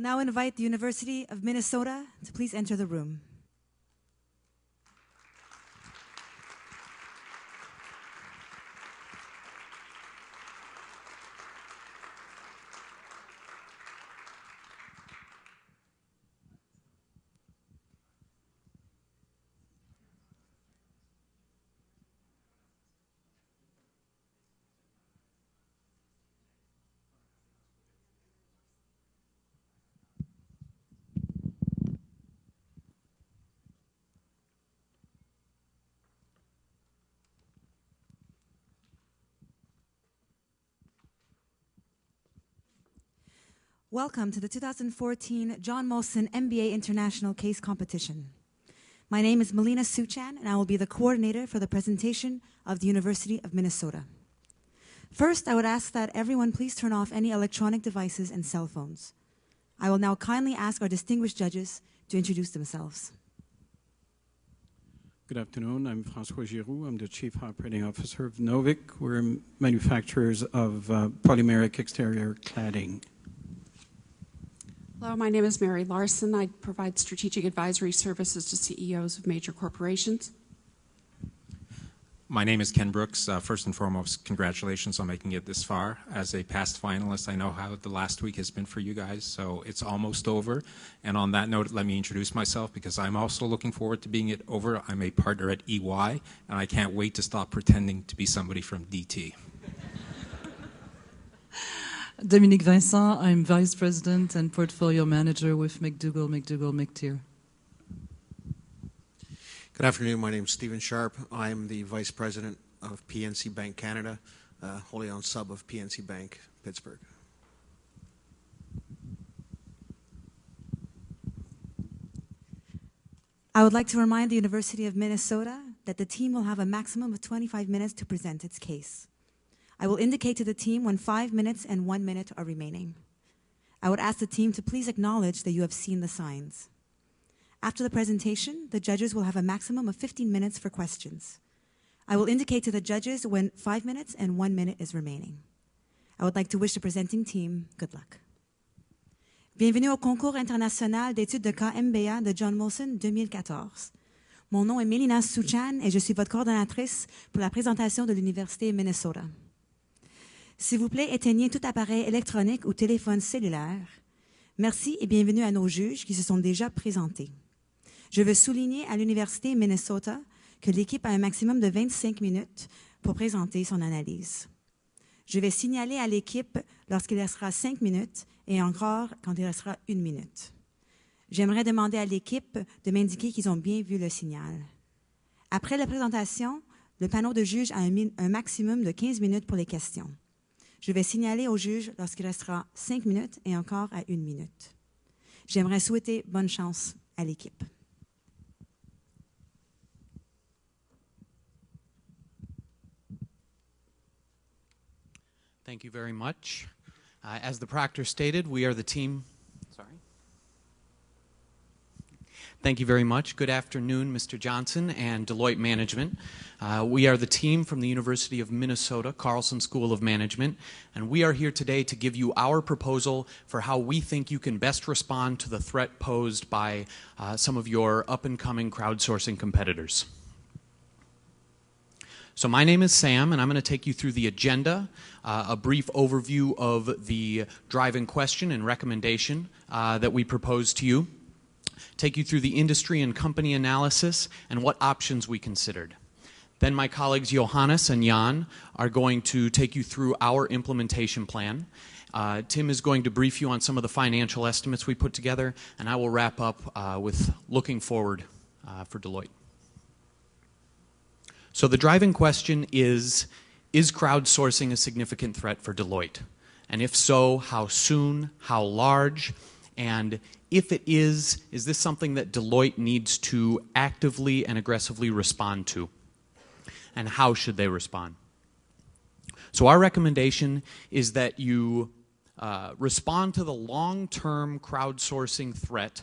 now invite the University of Minnesota to please enter the room. Welcome to the 2014 John Molson MBA International Case Competition. My name is Melina Suchan, and I will be the coordinator for the presentation of the University of Minnesota. First, I would ask that everyone please turn off any electronic devices and cell phones. I will now kindly ask our distinguished judges to introduce themselves. Good afternoon. I'm François Giroux. I'm the Chief Operating Officer of Novik. We're manufacturers of polymeric exterior cladding. Hello, my name is Mary Larson. I provide strategic advisory services to CEOs of major corporations. My name is Ken Brooks. First and foremost, congratulations on making it this far. As a past finalist, I know how the last week has been for you guys, so it's almost over. And on that note, let me introduce myself because I'm also looking forward to being it over. I'm a partner at EY, and I can't wait to stop pretending to be somebody from DT. Dominique Vincent, I'm Vice President and Portfolio Manager with McDougall, McTier. Good afternoon. My name is Stephen Sharp. I'm the Vice President of PNC Bank Canada, wholly owned sub of PNC Bank, Pittsburgh. I would like to remind the University of Minnesota that the team will have a maximum of 25 minutes to present its case. I will indicate to the team when 5 minutes and 1 minute are remaining. I would ask the team to please acknowledge that you have seen the signs. After the presentation, the judges will have a maximum of 15 minutes for questions. I will indicate to the judges when 5 minutes and 1 minute is remaining. I would like to wish the presenting team good luck. Bienvenue au concours international d'études de cas MBA de John Molson 2014. Mon nom est Melina Suchan et je suis votre coordonnatrice pour la présentation de l'Université Minnesota. S'il vous plaît, éteignez tout appareil électronique ou téléphone cellulaire. Merci et bienvenue à nos juges qui se sont déjà présentés. Je veux souligner à l'Université Minnesota que l'équipe a un maximum de 25 minutes pour présenter son analyse. Je vais signaler à l'équipe lorsqu'il restera 5 minutes et encore quand il restera 1 minute. J'aimerais demander à l'équipe de m'indiquer qu'ils ont bien vu le signal. Après la présentation, le panel de juges a un maximum de 15 minutes pour les questions. Je vais signaler au juge lorsqu'il restera 5 minutes et encore à 1 minute. J'aimerais souhaiter bonne chance à l'équipe. Thank you very much. As the proctor stated, we are the team. Sorry. Thank you very much. Good afternoon, Mr. Johnson and Deloitte Management. We are the team from the University of Minnesota, Carlson School of Management, and we are here today to give you our proposal for how we think you can best respond to the threat posed by some of your up-and-coming crowdsourcing competitors. So my name is Sam, and I'm going to take you through the agenda, a brief overview of the driving question and recommendation that we propose to you, take you through the industry and company analysis and what options we considered. Then my colleagues Johannes and Jan are going to take you through our implementation plan. Tim is going to brief you on some of the financial estimates we put together, and I will wrap up with looking forward for Deloitte. So the driving question is crowdsourcing a significant threat for Deloitte? And if so, how soon, how large, and if it is this something that Deloitte needs to actively and aggressively respond to? And how should they respond? So our recommendation is that you respond to the long-term crowdsourcing threat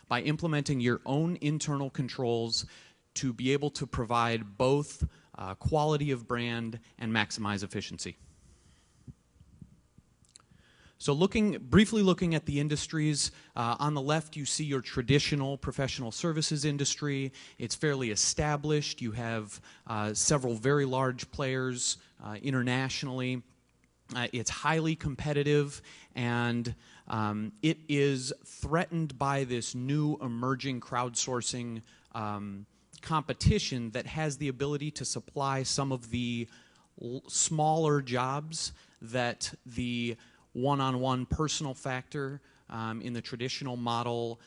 by implementing your own internal controls to be able to provide both quality of brand and maximize efficiency. So briefly looking at the industries, on the left you see your traditional professional services industry. It's fairly established. You have several very large players internationally. It's highly competitive, and it is threatened by this new emerging crowdsourcing competition that has the ability to supply some of the smaller jobs that the one-on-one personal factor in the traditional model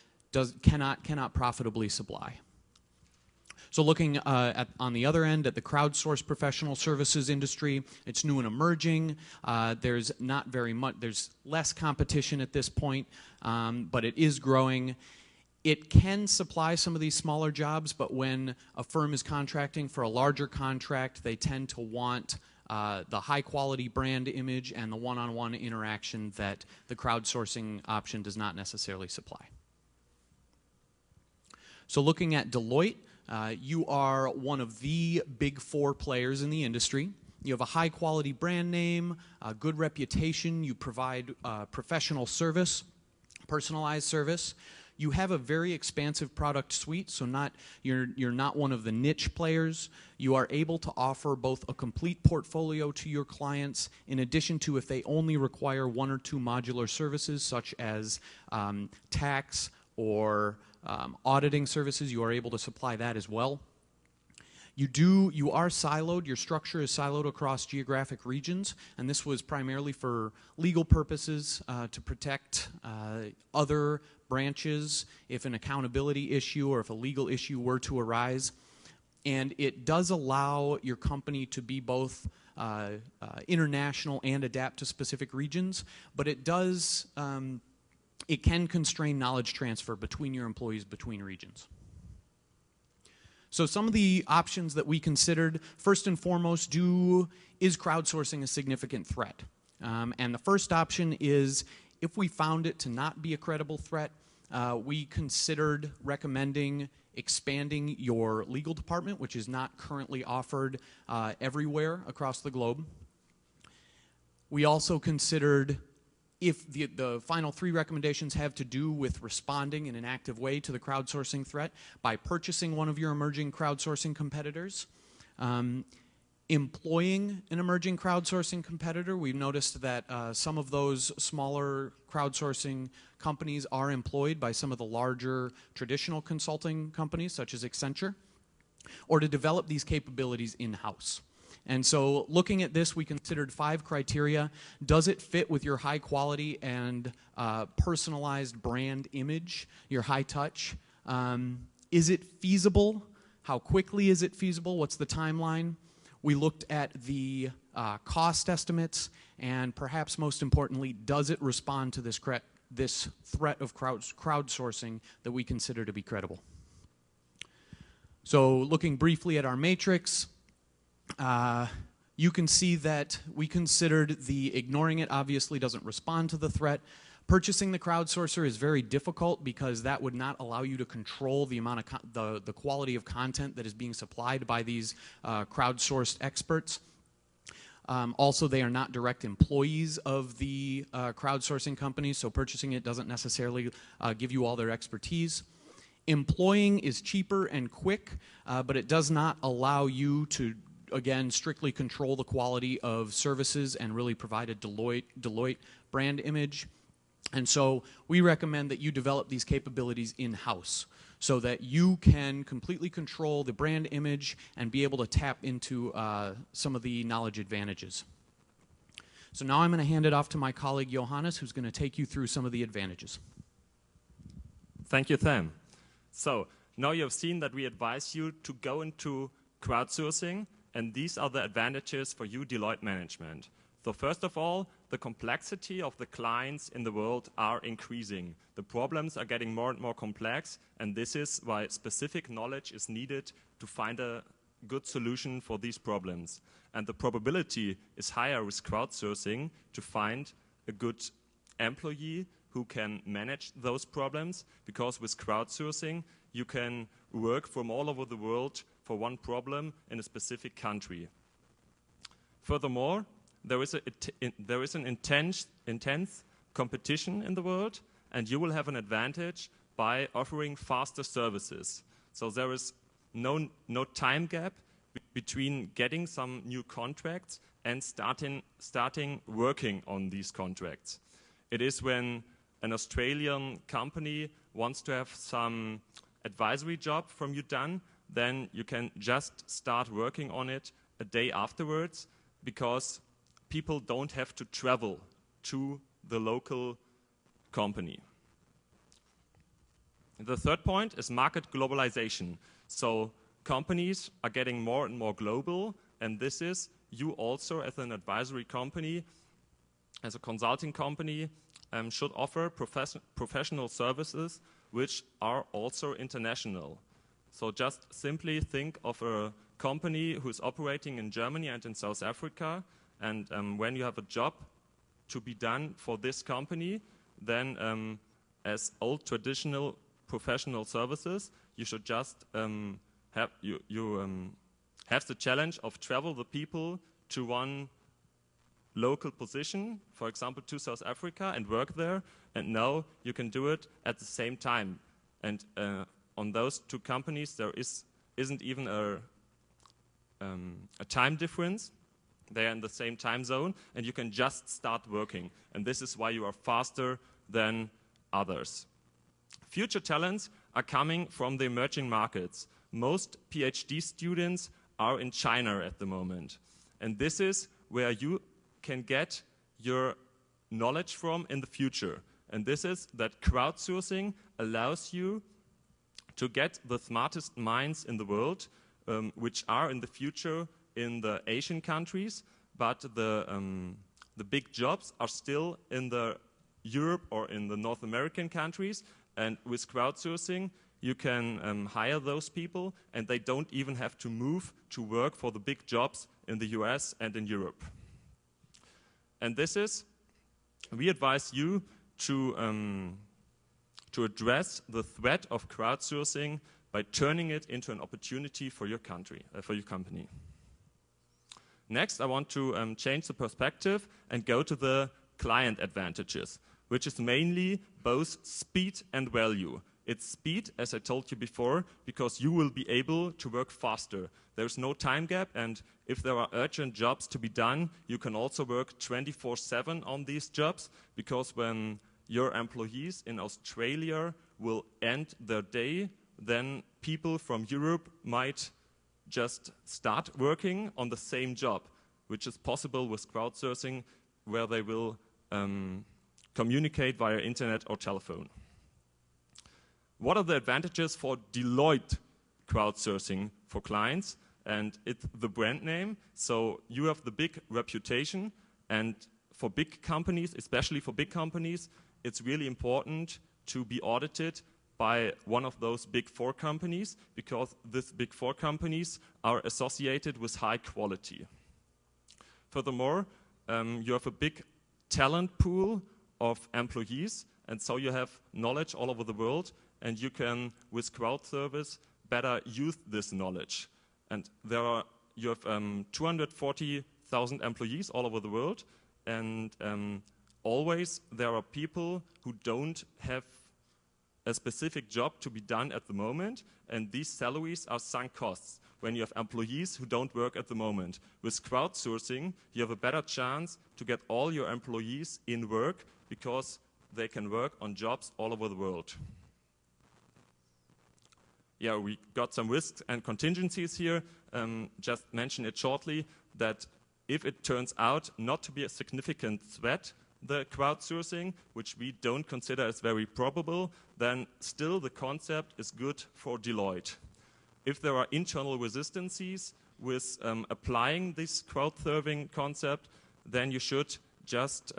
cannot profitably supply. So looking on the other end at the crowdsourced professional services industry, it's new and emerging. There's not very much. There's less competition at this point, but it is growing. It can supply some of these smaller jobs, but when a firm is contracting for a larger contract, they tend to want the high-quality brand image and the one-on-one interaction that the crowdsourcing option does not necessarily supply. So looking at Deloitte, you are one of the big four players in the industry. You have a high-quality brand name, a good reputation. You provide professional service, personalized service. You have a very expansive product suite, so you're not one of the niche players. You are able to offer both a complete portfolio to your clients, in addition to if they only require one or two modular services, such as tax or auditing services, you are able to supply that as well. You are siloed. Your structure is siloed across geographic regions, and this was primarily for legal purposes to protect other branches if an accountability issue or if a legal issue were to arise. And it does allow your company to be both international and adapt to specific regions, but it can constrain knowledge transfer between your employees between regions. So some of the options that we considered, first and foremost, is crowdsourcing a significant threat? And the first option is, if we found it to not be a credible threat, we considered recommending expanding your legal department, which is not currently offered everywhere across the globe. We also considered, if the final three recommendations have to do with responding in an active way to the crowdsourcing threat, by purchasing one of your emerging crowdsourcing competitors, employing an emerging crowdsourcing competitor. We've noticed that some of those smaller crowdsourcing companies are employed by some of the larger traditional consulting companies, such as Accenture, or to develop these capabilities in-house. And so looking at this, we considered 5 criteria. Does it fit with your high quality and personalized brand image, your high touch? Is it feasible? How quickly is it feasible? What's the timeline? We looked at the cost estimates, and perhaps most importantly, does it respond to this threat of crowdsourcing that we consider to be credible? So looking briefly at our matrix, you can see that we considered the ignoring it obviously doesn't respond to the threat. Purchasing the crowdsourcer is very difficult because that would not allow you to control the amount of the quality of content that is being supplied by these crowdsourced experts. Also, they are not direct employees of the crowdsourcing companies, so purchasing it doesn't necessarily give you all their expertise. Employing is cheaper and quick, but it does not allow you to, again, strictly control the quality of services and really provide a Deloitte brand image. And so we recommend that you develop these capabilities in-house so that you can completely control the brand image and be able to tap into some of the knowledge advantages. So now I'm going to hand it off to my colleague Johannes, who's going to take you through some of the advantages. Thank you, Sam. So now you have seen that we advise you to go into crowdsourcing, and these are the advantages for you, Deloitte Management. So first of all, the complexity of the clients in the world are increasing. The problems are getting more and more complex, and this is why specific knowledge is needed to find a good solution for these problems. And the probability is higher with crowdsourcing to find a good employee who can manage those problems, because with crowdsourcing you can work from all over the world for one problem in a specific country. Furthermore, there is an intense competition in the world, and you will have an advantage by offering faster services. So there is no time gap between getting some new contracts and starting working on these contracts. It is when an Australian company wants to have some advisory job from you done, then you can just start working on it a day afterwards, because people don't have to travel to the local company. The third point is market globalization. So companies are getting more and more global, and this is you also as an advisory company, as a consulting company, should offer professional services which are also international. So just simply think of a company who is operating in Germany and in South Africa, and when you have a job to be done for this company, then as old traditional professional services, you should just have the challenge of travel the people to one local position, for example to South Africa, and work there, and now you can do it at the same time. And on those two companies there isn't even a time difference. They are in the same time zone, and you can just start working, and this is why you are faster than others. Future talents are coming from the emerging markets. Most PhD students are in China at the moment, and this is where you can get your knowledge from in the future. And this is that crowdsourcing allows you to get the smartest minds in the world, which are in the future in the Asian countries, but the big jobs are still in the Europe or in the North American countries. And with crowdsourcing, you can hire those people, and they don't even have to move to work for the big jobs in the US and in Europe. And this is, we advise you to address the threat of crowdsourcing by turning it into an opportunity for your country, for your company. Next, I want to change the perspective and go to the client advantages, which is mainly both speed and value. It's speed, as I told you before, because you will be able to work faster. There's no time gap, and if there are urgent jobs to be done, you can also work 24/7 on these jobs, because when your employees in Australia will end their day, then people from Europe might just start working on the same job, which is possible with crowdsourcing, where they will communicate via internet or telephone. What are the advantages for Deloitte crowdsourcing for clients? And it's the brand name. So you have the big reputation, and for big companies, especially for big companies, it's really important to be audited by one of those big four companies, because these big four companies are associated with high quality. Furthermore, you have a big talent pool of employees, and so you have knowledge all over the world, and you can, with crowd service, better use this knowledge. And you have 240,000 employees all over the world, and always there are people who don't have a specific job to be done at the moment, and these salaries are sunk costs when you have employees who don't work at the moment. With crowdsourcing, you have a better chance to get all your employees in work, because they can work on jobs all over the world. Yeah, we got some risks and contingencies here. Just mention it shortly, that if it turns out not to be a significant threat, the crowdsourcing, which we don't consider as very probable, then still the concept is good for Deloitte. If there are internal resistances with applying this crowd-serving concept, then you should just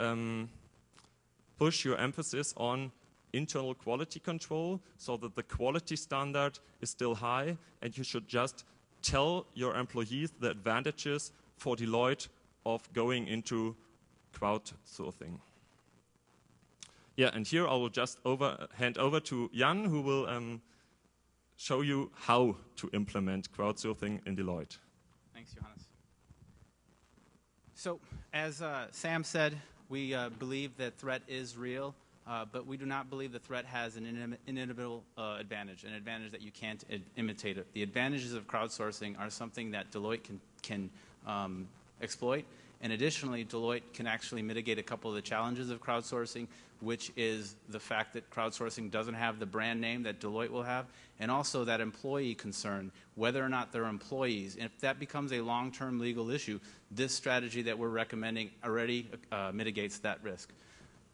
push your emphasis on internal quality control, so that the quality standard is still high, and you should just tell your employees the advantages for Deloitte of going into crowdsourcing. Yeah, and here I will just hand over to Jan, who will show you how to implement crowdsourcing in Deloitte. Thanks, Johannes. So, as Sam said, We believe that threat is real, but we do not believe the threat has an inimitable advantage, an advantage that you can't imitate it. The advantages of crowdsourcing are something that Deloitte can exploit. And additionally, Deloitte can actually mitigate a couple of the challenges of crowdsourcing, which is the fact that crowdsourcing doesn't have the brand name that Deloitte will have, and also that employee concern, whether or not they're employees. And if that becomes a long-term legal issue, this strategy that we're recommending already mitigates that risk.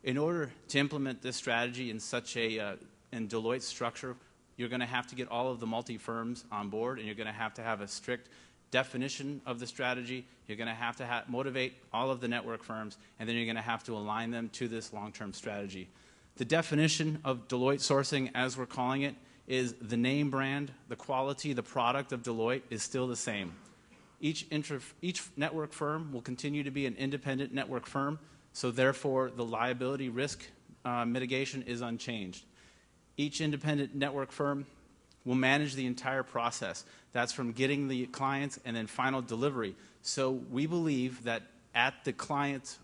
In order to implement this strategy in such a in Deloitte's structure, you're going to have to get all of the multi-firms on board, and you're going to have a strict definition of the strategy. You're going to have to motivate all of the network firms, and then you're going to have to align them to this long-term strategy. The definition of Deloitte sourcing, as we're calling it, is the name brand, the quality, the product of Deloitte is still the same. Each network firm will continue to be an independent network firm, so therefore the liability risk mitigation is unchanged. Each independent network firm will manage the entire process. That's from getting the clients and then final delivery. So we believe that at the client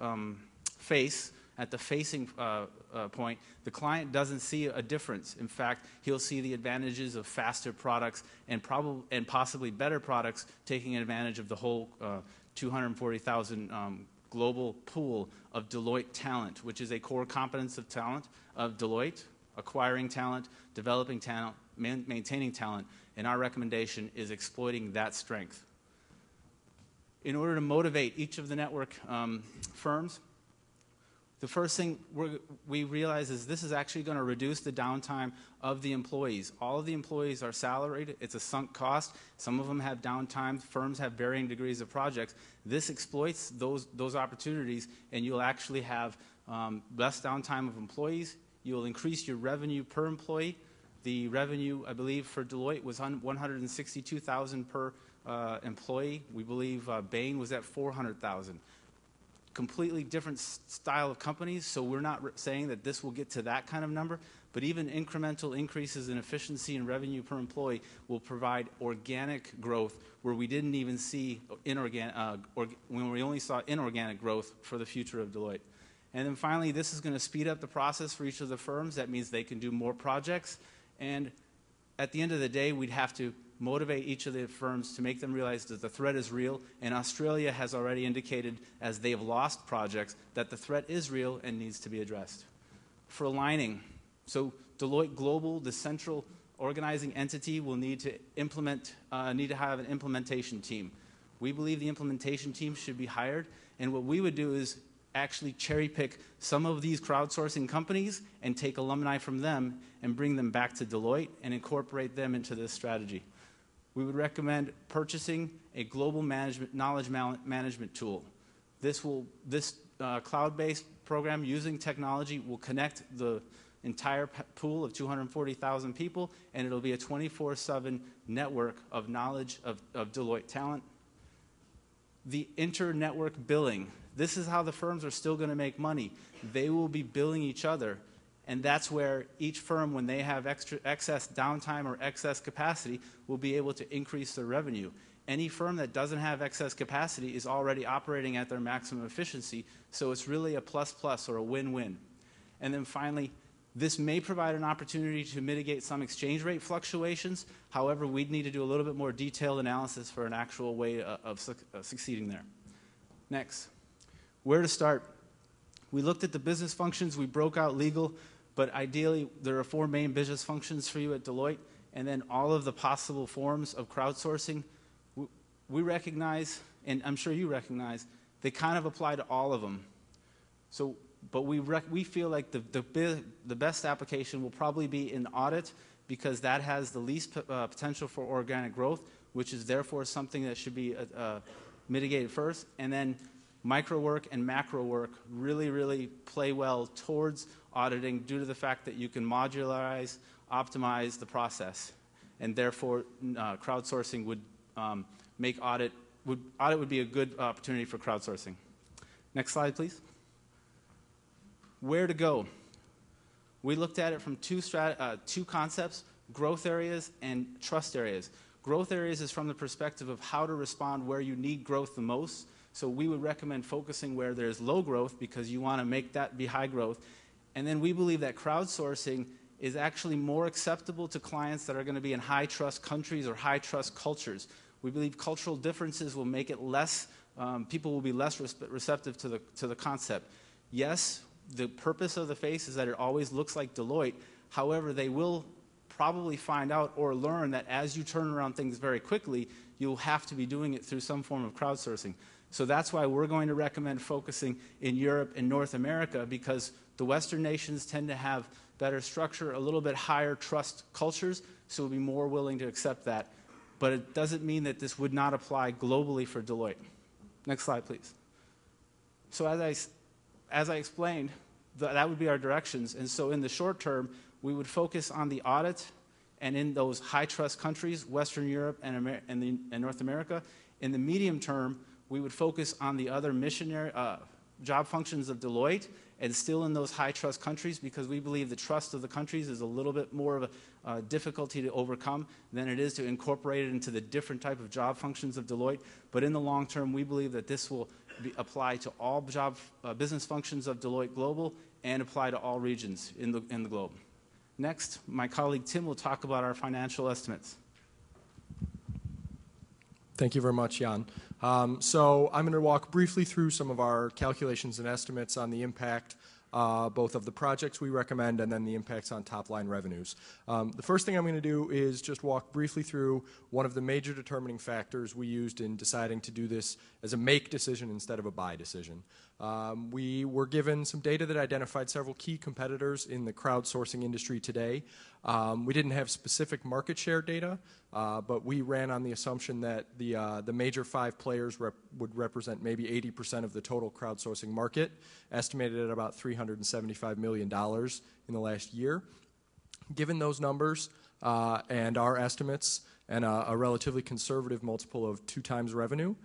at the facing point, the client doesn't see a difference. In fact, he'll see the advantages of faster products and possibly better products, taking advantage of the whole 240,000 global pool of Deloitte talent, which is a core competence of talent of Deloitte, acquiring talent, developing talent, maintaining talent, and our recommendation is exploiting that strength. In order to motivate each of the network firms, the first thing we realize is this is actually going to reduce the downtime of the employees. All of the employees are salaried. It's a sunk cost. Some of them have downtime. Firms have varying degrees of projects. This exploits those opportunities, and you'll actually have less downtime of employees. You'll increase your revenue per employee. The revenue, I believe, for Deloitte was $162,000 per employee. We believe Bain was at $400,000. Completely different style of companies, so we're not saying that this will get to that kind of number, but even incremental increases in efficiency and revenue per employee will provide organic growth where we didn't even see when we only saw inorganic growth for the future of Deloitte. And then finally, this is going to speed up the process for each of the firms. That means they can do more projects. And at the end of the day, we'd have to motivate each of the firms to make them realize that the threat is real. And Australia has already indicated, as they've lost projects, that the threat is real and needs to be addressed. For aligning, so Deloitte Global, the central organizing entity, will need to have an implementation team. We believe the implementation team should be hired, and what we would do is actually cherry pick some of these crowdsourcing companies and take alumni from them and bring them back to Deloitte and incorporate them into this strategy. We would recommend purchasing a global knowledge management tool. This cloud-based program using technology will connect the entire pool of 240,000 people, and it'll be a 24/7 network of knowledge of Deloitte talent. The inter-network billing. This is how the firms are still going to make money. They will be billing each other, and that's where each firm, when they have excess downtime or excess capacity, will be able to increase their revenue. Any firm that doesn't have excess capacity is already operating at their maximum efficiency, so it's really a plus-plus or a win-win. And then finally, this may provide an opportunity to mitigate some exchange rate fluctuations. However, we'd need to do a little bit more detailed analysis for an actual way of succeeding there. Next. Where to start? We looked at the business functions. We broke out legal, but ideally there are 4 main business functions for you at Deloitte, and then all of the possible forms of crowdsourcing. We recognize, and I'm sure you recognize, they kind of apply to all of them. So, but we feel like the best application will probably be in audit, because that has the least potential for organic growth, which is therefore something that should be mitigated first. And then micro work and macro work really play well towards auditing due to the fact that you can modularize, optimize the process, and therefore crowdsourcing would make audit would be a good opportunity for crowdsourcing. Next slide, please. Where to go? We looked at it from two concepts: growth areas and trust areas. Growth areas is from the perspective of how to respond where you need growth the most. So we would recommend focusing where there's low growth because you want to make that be high growth. And then we believe that crowdsourcing is actually more acceptable to clients that are going to be in high trust countries or high trust cultures. We believe cultural differences will make it less, people will be less receptive to the concept. Yes, the purpose of the face is that it always looks like Deloitte. However, they will probably find out or learn that as you turn around things very quickly, you'll have to be doing it through some form of crowdsourcing. So that's why we're going to recommend focusing in Europe and North America, because the Western nations tend to have better structure, a little bit higher trust cultures, so we'll be more willing to accept that. But it doesn't mean that this would not apply globally for Deloitte. Next slide, please. So as I explained, that would be our directions. And so in the short term, we would focus on the audit and in those high trust countries, Western Europe and North America. In the medium term, we would focus on the other missionary job functions of Deloitte and still in those high trust countries, because we believe the trust of the countries is a little bit more of a difficulty to overcome than it is to incorporate it into the different type of job functions of Deloitte. But in the long term, we believe that this will apply to all business functions of Deloitte Global and apply to all regions in the globe. Next, my colleague Tim will talk about our financial estimates. Thank you very much, Jan. So I'm going to walk briefly through some of our calculations and estimates on the impact both of the projects we recommend and then the impacts on top-line revenues. The first thing I'm going to do is just walk briefly through one of the major determining factors we used in deciding to do this as a make decision instead of a buy decision. We were given some data that identified several key competitors in the crowdsourcing industry today. We didn't have specific market share data, but we ran on the assumption that the major 5 players would represent maybe 80% of the total crowdsourcing market, estimated at about $375 million in the last year. Given those numbers and our estimates and a relatively conservative multiple of 2 times revenue,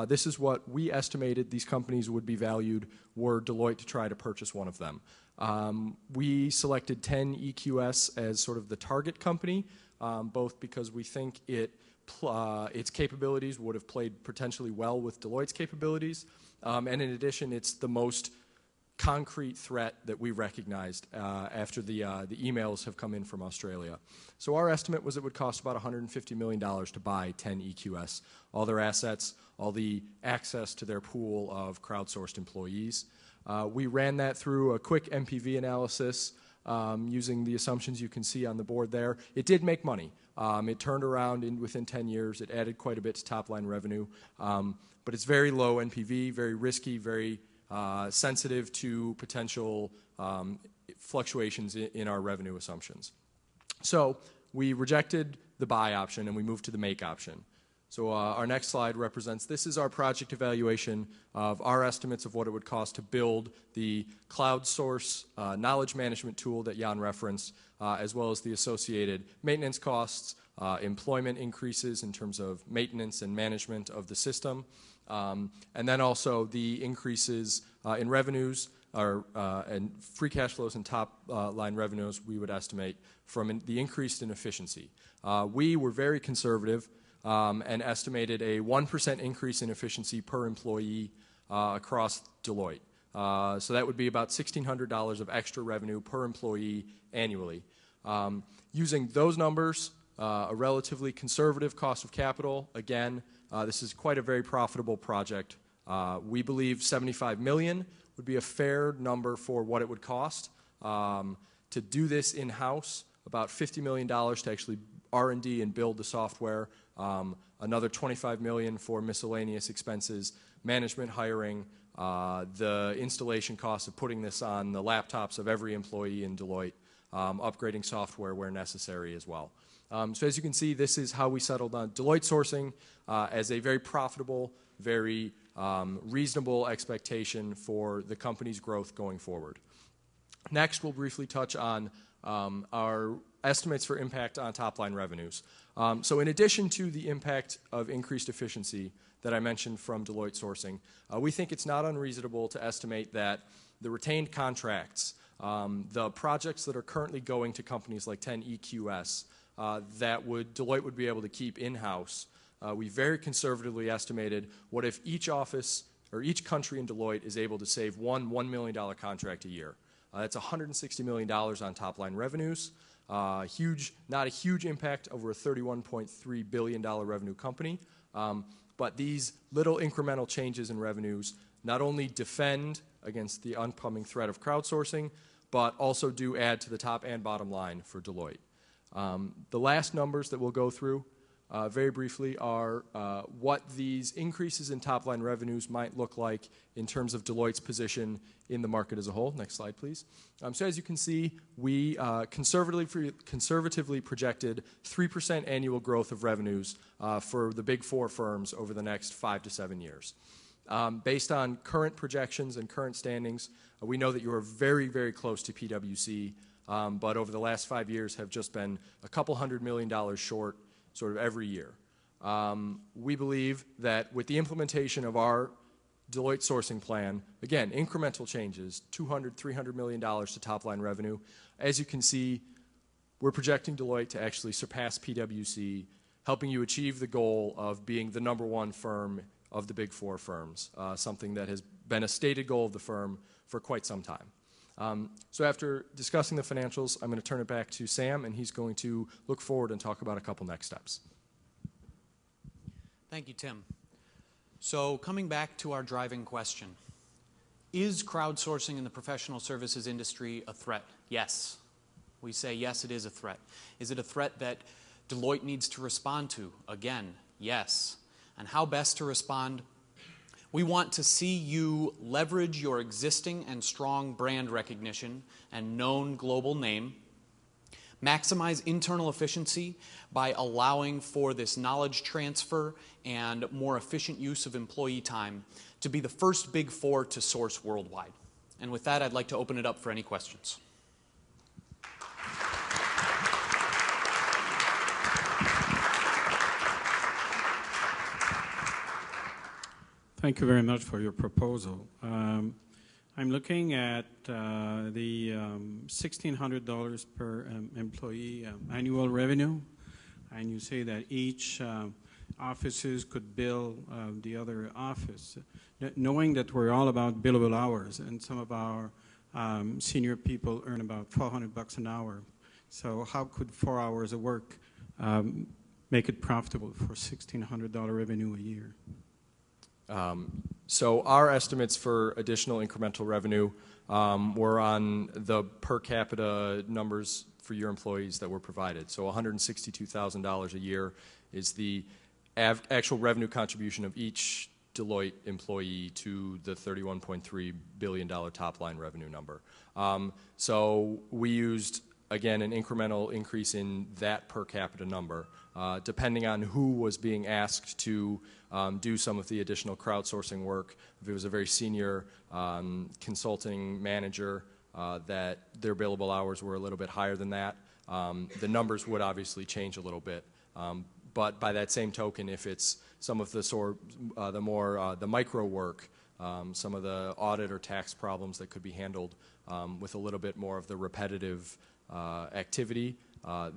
this is what we estimated these companies would be valued were Deloitte to try to purchase one of them. We selected 10 EQS as sort of the target company, both because we think its capabilities would have played potentially well with Deloitte's capabilities, and in addition, it's the most concrete threat that we recognized after the emails have come in from Australia. So our estimate was it would cost about $150 million to buy 10 EQS, all their assets, all the access to their pool of crowdsourced employees. We ran that through a quick MPV analysis using the assumptions you can see on the board there. It did make money. It turned around within 10 years. It added quite a bit to top-line revenue. But it's very low NPV, very risky, very sensitive to potential fluctuations in our revenue assumptions. So we rejected the buy option and we moved to the make option. So our next slide represents, this is our project evaluation of our estimates of what it would cost to build the cloud source knowledge management tool that Jan referenced, as well as the associated maintenance costs, employment increases in terms of maintenance and management of the system, and then also the increases in revenues and free cash flows and top line revenues we would estimate from the increase in efficiency. We were very conservative and estimated a 1% increase in efficiency per employee across Deloitte. So that would be about $1,600 of extra revenue per employee annually. Using those numbers, a relatively conservative cost of capital, again, this is quite a very profitable project. We believe $75 million would be a fair number for what it would cost. To do this in-house, about $50 million to actually R&D and build the software, another $25 million for miscellaneous expenses, management hiring, the installation costs of putting this on the laptops of every employee in Deloitte, upgrading software where necessary as well. So as you can see, this is how we settled on Deloitte sourcing as a very profitable, very reasonable expectation for the company's growth going forward. Next, we'll briefly touch on our estimates for impact on top-line revenues. So in addition to the impact of increased efficiency that I mentioned from Deloitte sourcing, we think it's not unreasonable to estimate that the retained contracts, the projects that are currently going to companies like 10 EQS, that Deloitte would be able to keep in-house. We very conservatively estimated what if each office or each country in Deloitte is able to save one $1 million contract a year. That's $160 million on top-line revenues. Not a huge impact over a $31.3 billion revenue company, but these little incremental changes in revenues not only defend against the upcoming threat of crowdsourcing, but also do add to the top and bottom line for Deloitte. The last numbers that we'll go through very briefly are what these increases in top-line revenues might look like in terms of Deloitte's position in the market as a whole. Next slide, please. So as you can see, we conservatively projected 3% annual growth of revenues for the Big Four firms over the next 5 to 7 years. Based on current projections and current standings, we know that you are very, very close to PwC, but over the last 5 years have just been a couple $100 million short sort of every year. We believe that with the implementation of our Deloitte sourcing plan, again, incremental changes, $200, $300 million to top-line revenue. As you can see, we're projecting Deloitte to actually surpass PwC, helping you achieve the goal of being the #1 firm of the Big Four firms, something that has been a stated goal of the firm for quite some time. So after discussing the financials, I'm going to turn it back to Sam, and he's going to look forward and talk about a couple next steps. Thank you, Tim. So coming back to our driving question, is crowdsourcing in the professional services industry a threat? Yes. We say yes, it is a threat. Is it a threat that Deloitte needs to respond to? Again, yes. And how best to respond? We want to see you leverage your existing and strong brand recognition and known global name, maximize internal efficiency by allowing for this knowledge transfer and more efficient use of employee time to be the first Big Four to source worldwide. And with that, I'd like to open it up for any questions. Thank you very much for your proposal. I'm looking at the $1,600 per employee annual revenue, and you say that each offices could bill the other office. Knowing that we're all about billable hours, and some of our senior people earn about $400 an hour, so how could 4 hours of work make it profitable for $1,600 revenue a year? So our estimates for additional incremental revenue were on the per capita numbers for your employees that were provided. So $162,000 a year is the actual revenue contribution of each Deloitte employee to the $31.3 billion top-line revenue number. So we used, again, an incremental increase in that per capita number, depending on who was being asked to do some of the additional crowdsourcing work. If it was a very senior consulting manager, that their billable hours were a little bit higher than that, the numbers would obviously change a little bit. But by that same token, if it's some of the micro work, some of the audit or tax problems that could be handled with a little bit more of the repetitive activity,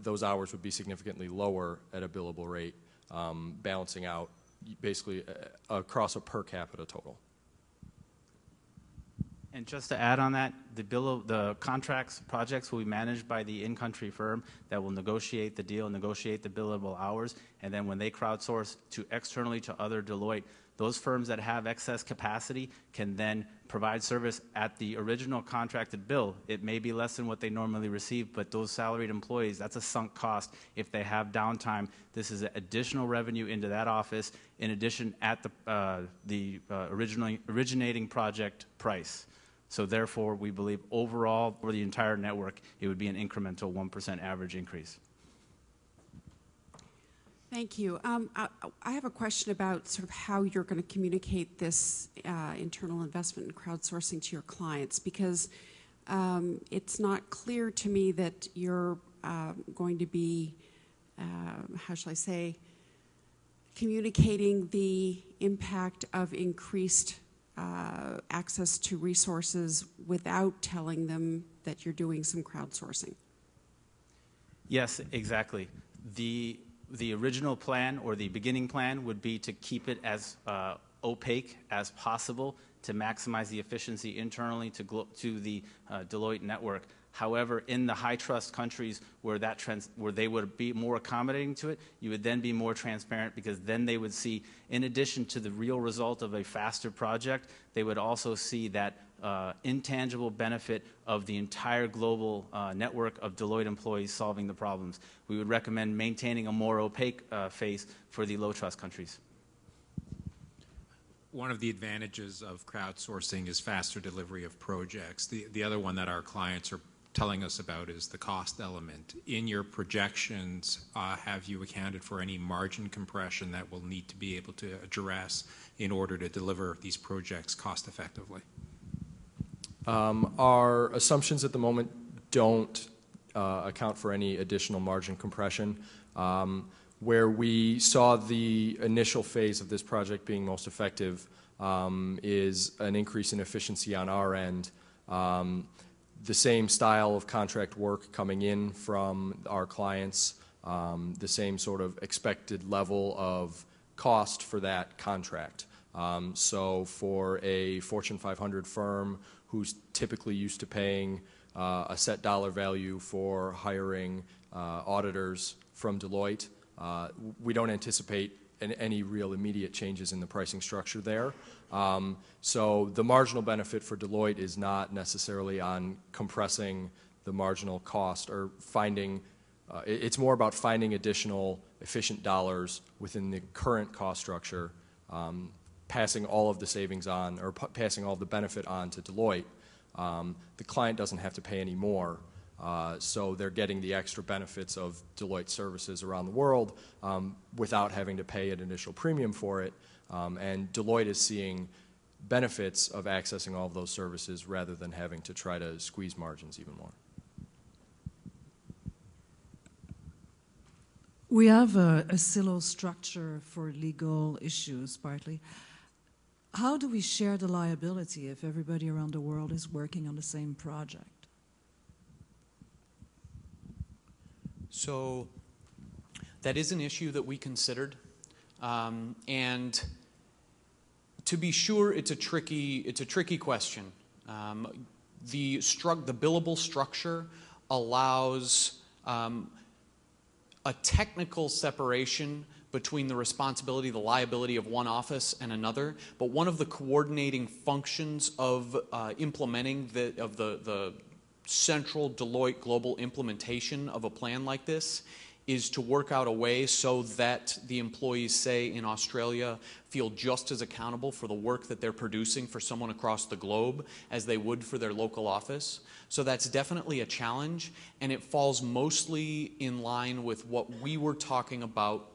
those hours would be significantly lower at a billable rate, balancing out basically across a per capita total. And just to add on that, the contracts, projects will be managed by the in-country firm that will negotiate the deal, negotiate the billable hours, and then when they crowdsource externally to other Deloitte, those firms that have excess capacity can then provide service at the original contracted bill. It may be less than what they normally receive, but those salaried employees, that's a sunk cost. If they have downtime, this is additional revenue into that office, in addition at the originating project price. So therefore, we believe overall, for the entire network, it would be an incremental 1% average increase. Thank you. I have a question about sort of how you're going to communicate this internal investment in crowdsourcing to your clients, because it's not clear to me that you're going to be, how shall I say, communicating the impact of increased access to resources without telling them that you're doing some crowdsourcing. Yes, exactly. The original plan or the beginning plan would be to keep it as opaque as possible to maximize the efficiency internally to the Deloitte network. However, in the high trust countries where where they would be more accommodating to it, you would then be more transparent, because then they would see, in addition to the real result of a faster project, they would also see that intangible benefit of the entire global network of Deloitte employees solving the problems. We would recommend maintaining a more opaque face for the low trust countries. One of the advantages of crowdsourcing is faster delivery of projects. The other one that our clients are telling us about is the cost element. In your projections, have you accounted for any margin compression that will need to be able to address in order to deliver these projects cost effectively? Our assumptions at the moment don't account for any additional margin compression. Where we saw the initial phase of this project being most effective is an increase in efficiency on our end. The same style of contract work coming in from our clients, the same sort of expected level of cost for that contract. So for a Fortune 500 firm who's typically used to paying a set dollar value for hiring auditors from Deloitte, we don't anticipate any real immediate changes in the pricing structure there. So the marginal benefit for Deloitte is not necessarily on compressing the marginal cost or finding, it's more about finding additional efficient dollars within the current cost structure, passing all of the savings on, or passing all of the benefit on to Deloitte. The client doesn't have to pay any more. So they're getting the extra benefits of Deloitte services around the world without having to pay an initial premium for it. And Deloitte is seeing benefits of accessing all of those services rather than having to try to squeeze margins even more. We have a silo structure for legal issues, partly. How do we share the liability if everybody around the world is working on the same project? So that is an issue that we considered, and to be sure, it's a tricky question. The billable structure allows a technical separation between the responsibility, the liability of one office and another, but one of the coordinating functions of implementing the central Deloitte global implementation of a plan like this is to work out a way so that the employees, say, in Australia, feel just as accountable for the work that they're producing for someone across the globe as they would for their local office. So that's definitely a challenge, and it falls mostly in line with what we were talking about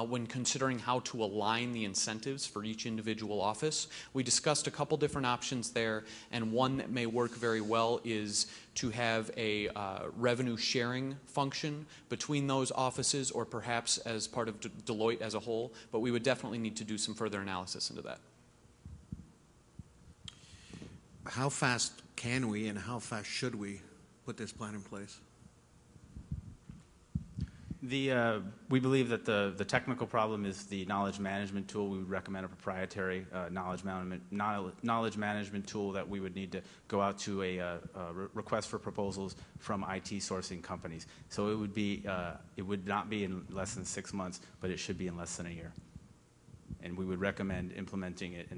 when considering how to align the incentives for each individual office. We discussed a couple different options there, and one that may work very well is to have a revenue sharing function between those offices, or perhaps as part of Deloitte as a whole, but we would definitely need to do some further analysis into that. How fast can we and how fast should we put this plan in place? We believe that the technical problem is the knowledge management tool. We would recommend a proprietary knowledge management tool that we would need to go out to a request for proposals from IT sourcing companies. So it would not be in less than 6 months, but it should be in less than a year. And we would recommend implementing it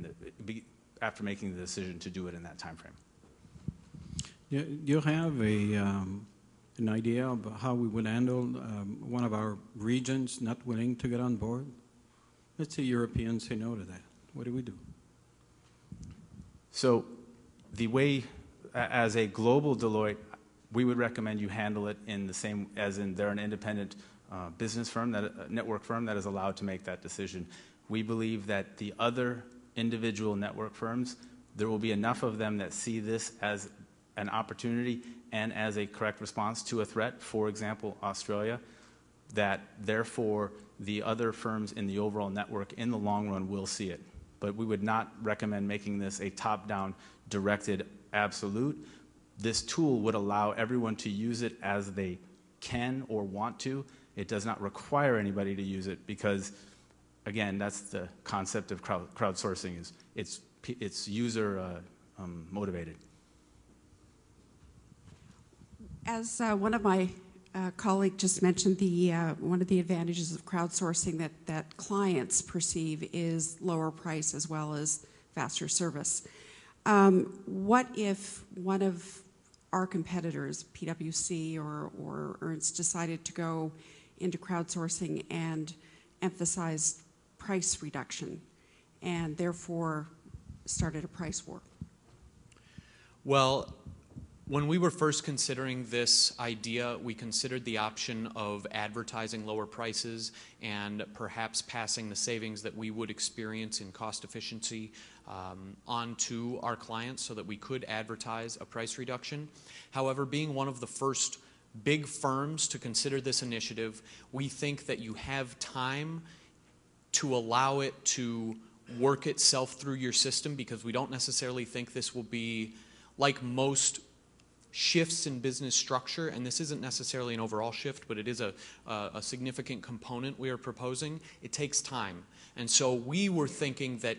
after making the decision to do it in that time frame. Do you have an idea of how we would handle one of our regions not willing to get on board? Let's say Europeans say no to that. What do we do? So the way, as a global Deloitte, we would recommend you handle it in the same, as in they're an independent business firm, a network firm that is allowed to make that decision. We believe that the other individual network firms, there will be enough of them that see this as an opportunity and as a correct response to a threat, for example, Australia, that therefore the other firms in the overall network in the long run will see it. But we would not recommend making this a top-down directed absolute. This tool would allow everyone to use it as they can or want to. It does not require anybody to use it, because again, that's the concept of crowdsourcing, is it's user motivated. As one of my colleagues just mentioned, one of the advantages of crowdsourcing that clients perceive is lower price as well as faster service. What if one of our competitors, PwC or Ernst, decided to go into crowdsourcing and emphasized price reduction and therefore started a price war? Well, when we were first considering this idea, we considered the option of advertising lower prices and perhaps passing the savings that we would experience in cost efficiency on to our clients so that we could advertise a price reduction. However, being one of the first big firms to consider this initiative, we think that you have time to allow it to work itself through your system, because we don't necessarily think this will be like most shifts in business structure, and this isn't necessarily an overall shift, but it is a significant component we are proposing. It takes time. And so we were thinking that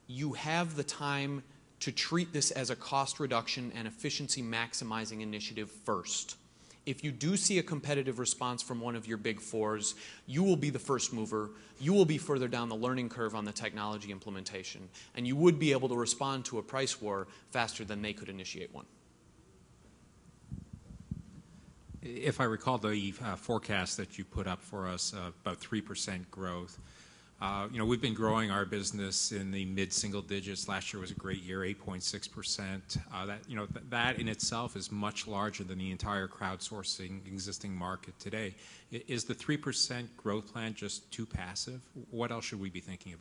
you have the time to treat this as a cost reduction and efficiency maximizing initiative first. If you do see a competitive response from one of your big fours, you will be the first mover. You will be further down the learning curve on the technology implementation, and you would be able to respond to a price war faster than they could initiate one. If I recall the forecast that you put up for us, about 3% growth. We've been growing our business in the mid-single digits. Last year was a great year, 8.6%. That in itself is much larger than the entire crowdsourcing existing market today. Is the 3% growth plan just too passive? What else should we be thinking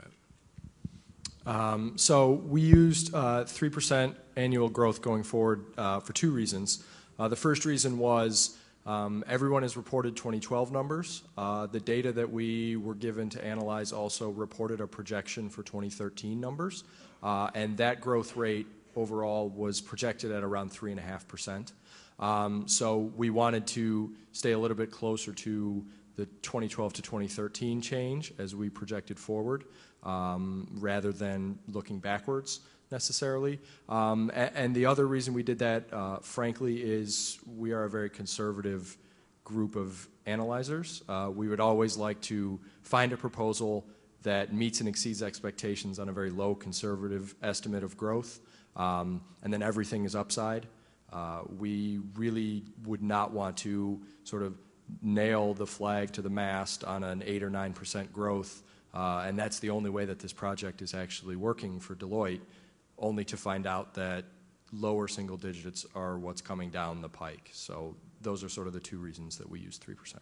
about? So we used 3% annual growth going forward for two reasons. The first reason was everyone has reported 2012 numbers. The data that we were given to analyze also reported a projection for 2013 numbers, and that growth rate overall was projected at around 3.5%. So we wanted to stay a little bit closer to the 2012 to 2013 change as we projected forward, rather than looking backwards necessarily. And the other reason we did that, frankly, is we are a very conservative group of analyzers. We would always like to find a proposal that meets and exceeds expectations on a very low conservative estimate of growth, and then everything is upside. We really would not want to sort of nail the flag to the mast on an 8 or 9% growth, and that's the only way that this project is actually working for Deloitte, only to find out that lower single digits are what's coming down the pike. So those are sort of the two reasons that we use 3%.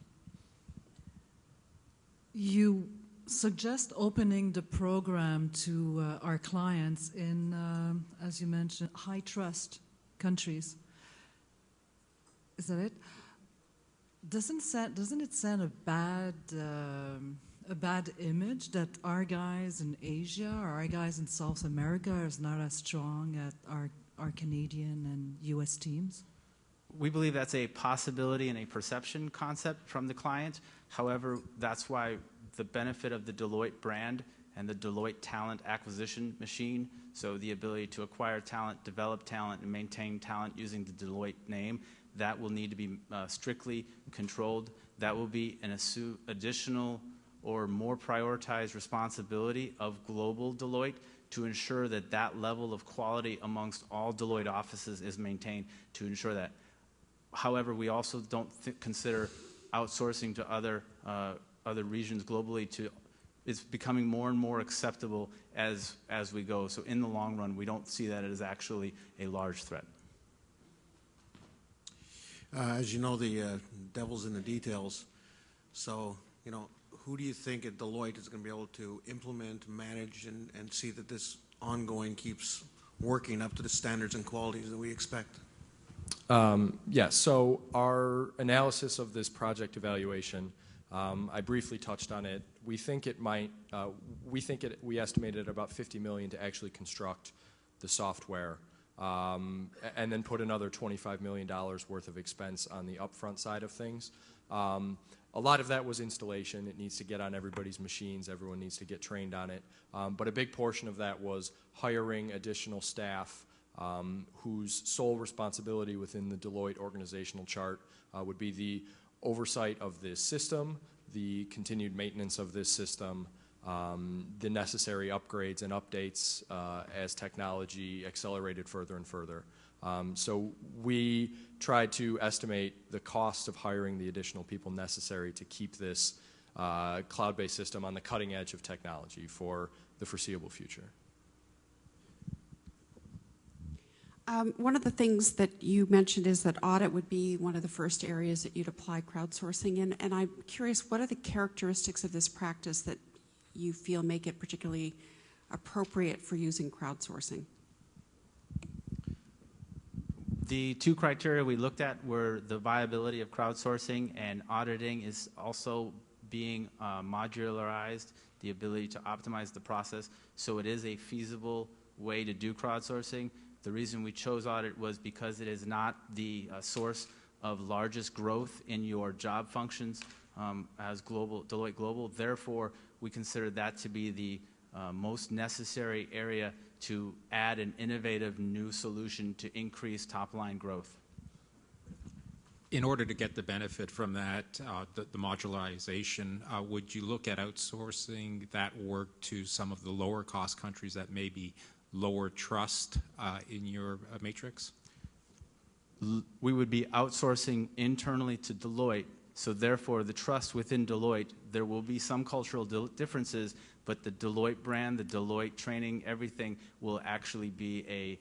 You suggest opening the program to our clients in, as you mentioned, high-trust countries. Is that it? Doesn't it send a bad image that our guys in Asia or our guys in South America is not as strong as our Canadian and U.S. teams? We believe that's a possibility and a perception concept from the client. However, that's why the benefit of the Deloitte brand and the Deloitte talent acquisition machine, so the ability to acquire talent, develop talent, and maintain talent using the Deloitte name, that will need to be strictly controlled. That will be an additional or more prioritized responsibility of global Deloitte to ensure that that level of quality amongst all Deloitte offices is maintained, to ensure that. However, we also don't consider outsourcing to other regions globally. It's becoming more and more acceptable as we go. So in the long run, we don't see that as actually a large threat. As you know, the devil's in the details. So, who do you think at Deloitte is going to be able to implement, manage, and see that this ongoing keeps working up to the standards and qualities that we expect? Yes, so our analysis of this project evaluation, I briefly touched on it. We think it might, we estimated about $50 million to actually construct the software, and then put another $25 million worth of expense on the upfront side of things. A lot of that was installation. It needs to get on everybody's machines. Everyone needs to get trained on it. But a big portion of that was hiring additional staff whose sole responsibility within the Deloitte organizational chart would be the oversight of this system, the continued maintenance of this system, the necessary upgrades and updates as technology accelerated further and further. So we tried to estimate the cost of hiring the additional people necessary to keep this cloud-based system on the cutting edge of technology for the foreseeable future. One of the things that you mentioned is that audit would be one of the first areas that you'd apply crowdsourcing in, and I'm curious, what are the characteristics of this practice that you feel make it particularly appropriate for using crowdsourcing? The two criteria we looked at were the viability of crowdsourcing, and auditing is also being modularized, the ability to optimize the process, so it is a feasible way to do crowdsourcing. The reason we chose audit was because it is not the source of largest growth in your job functions as Deloitte Global. Therefore, we consider that to be the most necessary area to add an innovative new solution to increase top-line growth. In order to get the benefit from that, the modularization, would you look at outsourcing that work to some of the lower cost countries that may be lower trust in your matrix? We would be outsourcing internally to Deloitte, so therefore the trust within Deloitte, there will be some cultural differences, but the Deloitte brand, the Deloitte training, everything will actually be a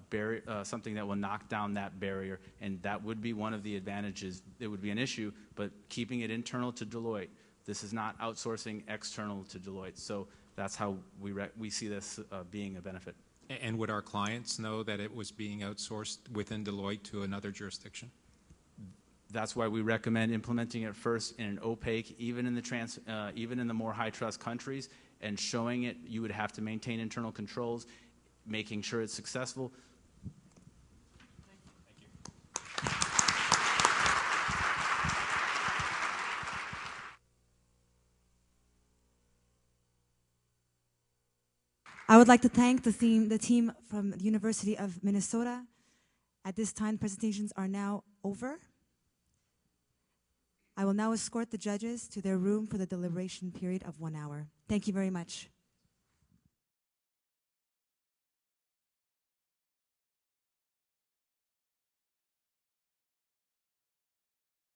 barrier, something that will knock down that barrier, and that would be one of the advantages. It would be an issue, but keeping it internal to Deloitte. This is not outsourcing external to Deloitte, so that's how we see this being a benefit. And would our clients know that it was being outsourced within Deloitte to another jurisdiction? That's why we recommend implementing it first in an opaque, even in the more high trust countries, and showing it. You would have to maintain internal controls, making sure it's successful. I would like to thank the team from the University of Minnesota. At this time, presentations are now over. I will now escort the judges to their room for the deliberation period of 1 hour. Thank you very much.